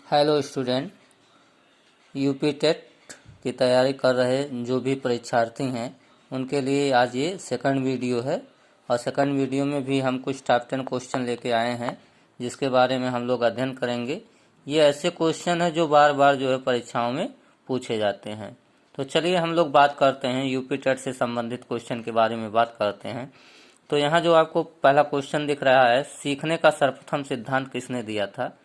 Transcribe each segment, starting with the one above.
Hello student, UP TET की तैयारी कर रहे जो भी परीक्षार्थी हैं उनके लिए आज ये सेकंड वीडियो है। और सेकंड वीडियो में भी हम कुछ टॉप 10 क्वेश्चन लेके आए हैं जिसके बारे में हम लोग अध्ययन करेंगे। ये ऐसे क्वेश्चन है जो बार बार जो है परीक्षाओं में पूछे जाते हैं। तो चलिए हम लोग बात करते हैं यूपी टेट से संबंधित क्वेश्चन के बारे में बात करते हैं। तो यहाँ जो आपको पहला क्वेश्चन दिख रहा है, सीखने का सर्वप्रथम सिद्धांत किसने दिया था?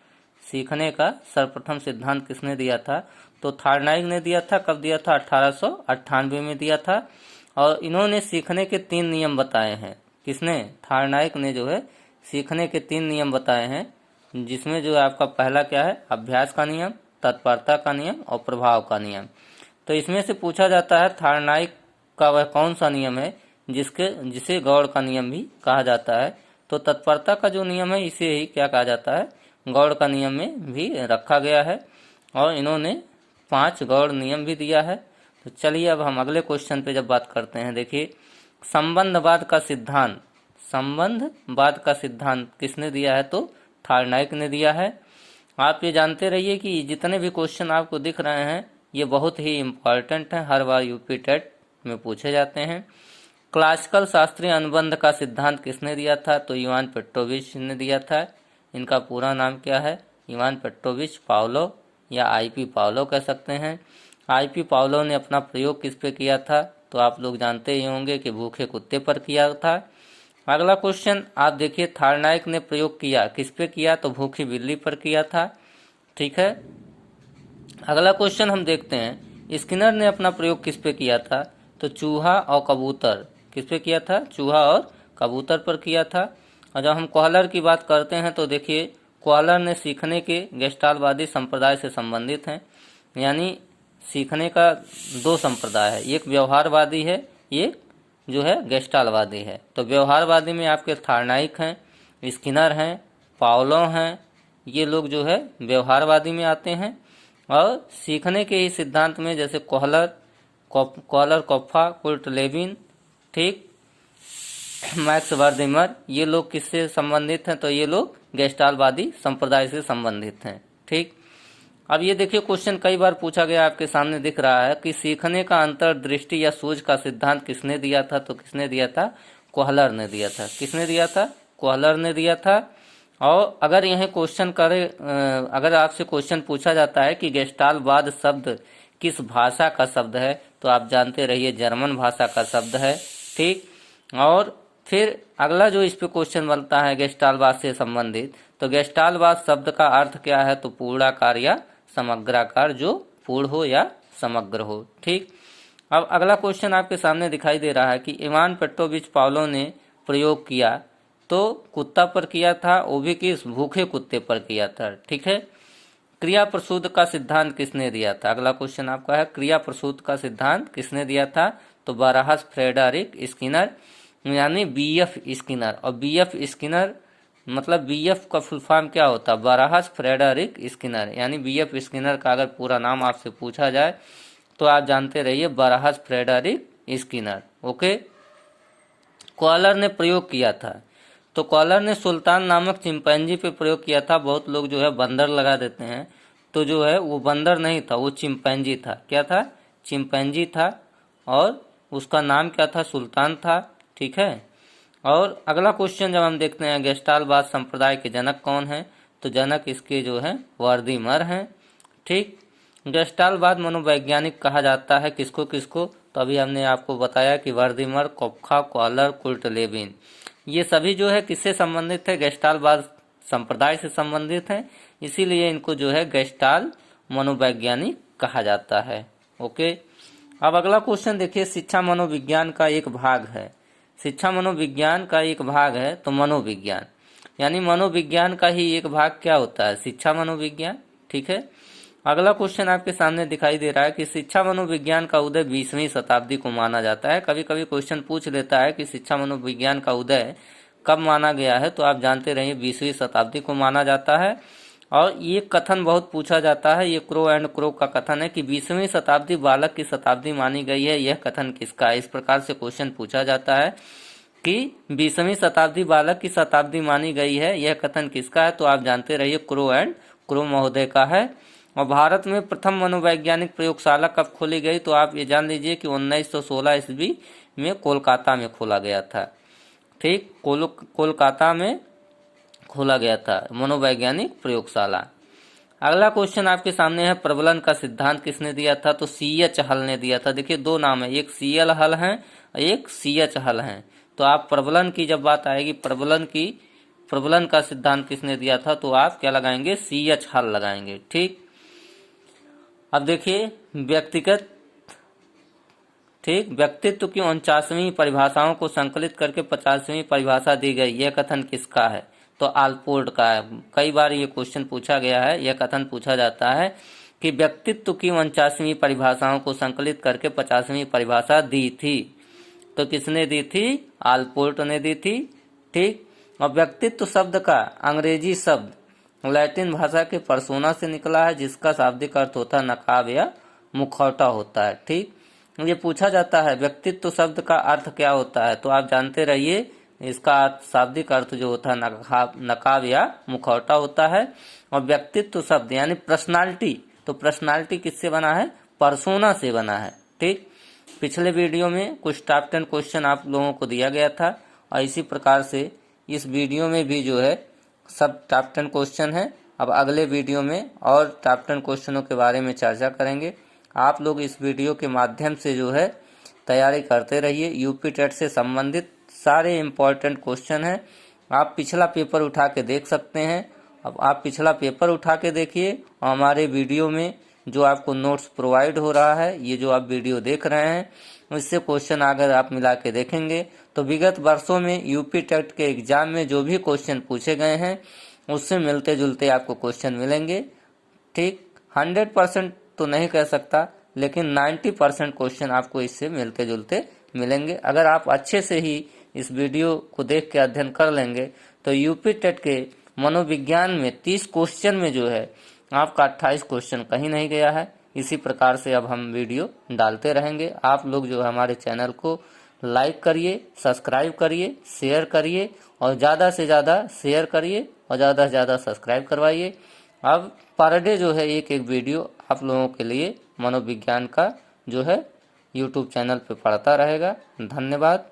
सीखने का सर्वप्रथम सिद्धांत किसने दिया था? तो थार्नाइक ने दिया था। कब दिया था? 1898 में दिया था। और इन्होंने सीखने के 3 नियम बताए हैं। किसने? थार्नाइक ने जो है सीखने के 3 नियम बताए हैं, जिसमें जो है आपका पहला क्या है? अभ्यास का नियम, तत्परता का नियम और प्रभाव का नियम। तो इसमें से पूछा जाता है थार्नाइक का वह कौन सा नियम है जिसे गौड़ का नियम भी कहा जाता है। तो तत्परता का जो नियम है इसे ही क्या कहा जाता है? गौड़ का नियम में भी रखा गया है। और इन्होंने 5 गौड़ नियम भी दिया है। तो चलिए अब हम अगले क्वेश्चन पे जब बात करते हैं, देखिए संबंधवाद का सिद्धांत किसने दिया है? तो थार्नाइक ने दिया है। आप ये जानते रहिए कि जितने भी क्वेश्चन आपको दिख रहे हैं ये बहुत ही इम्पोर्टेंट हैं, हर बार यूपी टेट में पूछे जाते हैं। क्लासिकल शास्त्रीय अनुबंध का सिद्धांत किसने दिया था? तो इवान पेट्रोविच ने दिया था। इनका पूरा नाम क्या है? इवान पेट्रोविच पावलोव या आईपी पावलोव कह सकते हैं। आईपी पावलोव ने अपना प्रयोग किस पे किया था? तो आप लोग जानते ही होंगे कि भूखे कुत्ते पर किया था। अगला क्वेश्चन आप देखिए, थार्नाइक ने प्रयोग किया किस पे किया? तो भूखी बिल्ली पर किया था। ठीक है। अगला क्वेश्चन हम देखते हैं, स्किनर ने अपना प्रयोग किस पे किया था? तो चूहा और कबूतर। किस पे किया था? चूहा और कबूतर पर किया था। और जब हम कोहलर की बात करते हैं तो देखिए कोहलर ने सीखने के गेस्टालवादी संप्रदाय से संबंधित हैं। यानी सीखने का 2 संप्रदाय है, एक व्यवहारवादी है, एक जो है गेस्टालवादी है। तो व्यवहारवादी में आपके थार्नाइक हैं, स्किनर हैं, पावलोव हैं, ये लोग जो है व्यवहारवादी में आते हैं। और सीखने के ही सिद्धांत में जैसे कोहलर, कोप्फा, कुर्ट लेविन, ठीक, मैक्स वर्दिमर, ये लोग किससे संबंधित हैं? तो ये लोग गेस्टालवादी संप्रदाय से संबंधित हैं। ठीक। अब ये देखिए क्वेश्चन कई बार पूछा गया, आपके सामने दिख रहा है कि सीखने का अंतर्दृष्टि या सूझ का सिद्धांत किसने दिया था? तो किसने दिया था? कोहलर ने दिया था। किसने दिया था? कोहलर ने दिया था। और अगर यह क्वेश्चन अगर आपसे क्वेश्चन पूछा जाता है कि गेस्टालवाद शब्द किस भाषा का शब्द है, तो आप जानते रहिए जर्मन भाषा का शब्द है। ठीक। और फिर अगला जो इस पे क्वेश्चन बनता है गेस्टालवाद से संबंधित, तो गेस्टालवाद शब्द का अर्थ क्या है? तो पूर्णाकार या समग्राकार, जो पूर्ण हो या समग्र हो। ठीक। अब अगला क्वेश्चन आपके सामने दिखाई दे रहा है कि इवान पेट्रोविच पावलोव ने प्रयोग किया तो कुत्ता पर किया था, वो भी किस? भूखे कुत्ते पर किया था। ठीक है। क्रिया प्रसूत का सिद्धांत किसने दिया था? अगला क्वेश्चन आपका है, क्रिया प्रसूत का सिद्धांत किसने दिया था? तो बारहस फ्रेडरिक स्किनर, यानी बीएफ स्किनर। और बीएफ स्किनर मतलब बीएफ का फुल फॉर्म क्या होता है? बारहस फ्रेडरिक स्किनर। यानी बीएफ स्किनर का अगर पूरा नाम आपसे पूछा जाए तो आप जानते रहिए बारहस फ्रेडरिक स्किनर। ओके। कोहलर ने प्रयोग किया था, तो कोहलर ने सुल्तान नामक चिंपैंजी पे प्रयोग किया था। बहुत लोग जो है बंदर लगा देते हैं, तो जो है वो बंदर नहीं था, वो चिंपैंजी था। क्या था? चिंपैंजी था। और उसका नाम क्या था? सुल्तान था। ठीक है। और अगला क्वेश्चन जब हम देखते हैं, गेस्टालवाद संप्रदाय के जनक कौन है? तो जनक इसके जो है वर्दिमर हैं। ठीक। गेस्टालवाद मनोवैज्ञानिक कहा जाता है किसको किसको? तो अभी हमने आपको बताया कि वर्दिमर, कोप्फा, कोहलर, कुर्ट लेविन, ये सभी जो है किससे संबंधित है? गेस्टालवाद संप्रदाय से संबंधित हैं। इसीलिए इनको जो है गेस्टाल मनोवैज्ञानिक कहा जाता है। ओके। अब अगला क्वेश्चन देखिए, शिक्षा मनोविज्ञान का एक भाग है। शिक्षा मनोविज्ञान का एक भाग है तो मनोविज्ञान, यानी मनोविज्ञान का ही एक भाग क्या होता है? शिक्षा मनोविज्ञान। ठीक है। अगला क्वेश्चन आपके सामने दिखाई दे रहा है कि शिक्षा मनोविज्ञान का उदय 20वीं शताब्दी को माना जाता है। कभी कभी क्वेश्चन पूछ लेता है कि शिक्षा मनोविज्ञान का उदय कब माना गया है, तो आप जानते रहिए 20वीं शताब्दी को माना जाता है। और ये कथन बहुत पूछा जाता है, ये क्रो एंड क्रो का कथन है कि 20वीं शताब्दी बालक की शताब्दी मानी गई है। यह कथन किसका है? इस प्रकार से क्वेश्चन पूछा जाता है कि 20वीं शताब्दी बालक की शताब्दी मानी गई है, यह कथन किसका है? तो आप जानते रहिए क्रो एंड क्रू महोदय का है। और भारत में प्रथम मनोवैज्ञानिक प्रयोगशाला कब खोली गई, तो आप ये जान लीजिए कि 1916 ईस्वी में कोलकाता में खोला गया था। ठीक, कोलकाता में खोला गया था मनोवैज्ञानिक प्रयोगशाला। अगला क्वेश्चन आपके सामने है, प्रबलन का सिद्धांत किसने दिया था, तो CH हल ने दिया था। देखिए दो नाम है, एक CL हल है, एक CH हल है। तो आप प्रबलन की जब बात आएगी, प्रबलन का सिद्धांत किसने दिया था, तो आप क्या लगाएंगे, CH हल लगाएंगे। ठीक, अब देखिए व्यक्तित्व की 49वीं परिभाषाओं को संकलित करके 50वीं परिभाषा दी गई, यह कथन किसका है, तो आलपोर्ट का है। कई बार ये क्वेश्चन पूछा गया है, यह कथन पूछा जाता है कि व्यक्तित्व की 49वीं परिभाषाओं को संकलित करके 50वीं परिभाषा दी थी, तो किसने दी थी, आलपोर्ट ने दी थी। ठीक, और व्यक्तित्व शब्द का अंग्रेजी शब्द लैटिन भाषा के पर्सोना से निकला है, जिसका शाब्दिक अर्थ होता है नकाब या मुखौटा होता है। ठीक, ये पूछा जाता है व्यक्तित्व शब्द का अर्थ क्या होता है, तो आप जानते रहिए इसका शाब्दिक अर्थ जो होता है नकाब या मुखौटा होता है। और व्यक्तित्व शब्द यानी पर्सनालिटी, तो पर्सनालिटी किससे बना है, पर्सोना से बना है। ठीक, पिछले वीडियो में कुछ टॉप 10 क्वेश्चन आप लोगों को दिया गया था, और इसी प्रकार से इस वीडियो में भी जो है सब टॉप 10 क्वेश्चन है। अब अगले वीडियो में और टॉप 10 क्वेश्चनों के बारे में चर्चा करेंगे। आप लोग इस वीडियो के माध्यम से जो है तैयारी करते रहिए। यूपी टेट से संबंधित सारे इम्पोर्टेंट क्वेश्चन हैं, आप पिछला पेपर उठा के देख सकते हैं। अब आप पिछला पेपर उठा के देखिए, और हमारे वीडियो में जो आपको नोट्स प्रोवाइड हो रहा है, ये जो आप वीडियो देख रहे हैं, इससे क्वेश्चन अगर आप मिला के देखेंगे तो विगत वर्षों में यूपी टेट के एग्जाम में जो भी क्वेश्चन पूछे गए हैं उससे मिलते जुलते आपको क्वेश्चन मिलेंगे। ठीक, 100% तो नहीं कह सकता, लेकिन 90% क्वेश्चन आपको इससे मिलते जुलते मिलेंगे। अगर आप अच्छे से ही इस वीडियो को देख के अध्ययन कर लेंगे तो यूपी टेट के मनोविज्ञान में 30 क्वेश्चन में जो है आपका 28 क्वेश्चन कहीं नहीं गया है। इसी प्रकार से अब हम वीडियो डालते रहेंगे। आप लोग जो हमारे चैनल को लाइक करिए, सब्सक्राइब करिए, शेयर करिए, और ज़्यादा से ज़्यादा शेयर करिए और ज़्यादा से ज़्यादा सब्सक्राइब करवाइए। अब पर डे जो है एक वीडियो आप लोगों के लिए मनोविज्ञान का जो है यूट्यूब चैनल पे पड़ता रहेगा। धन्यवाद।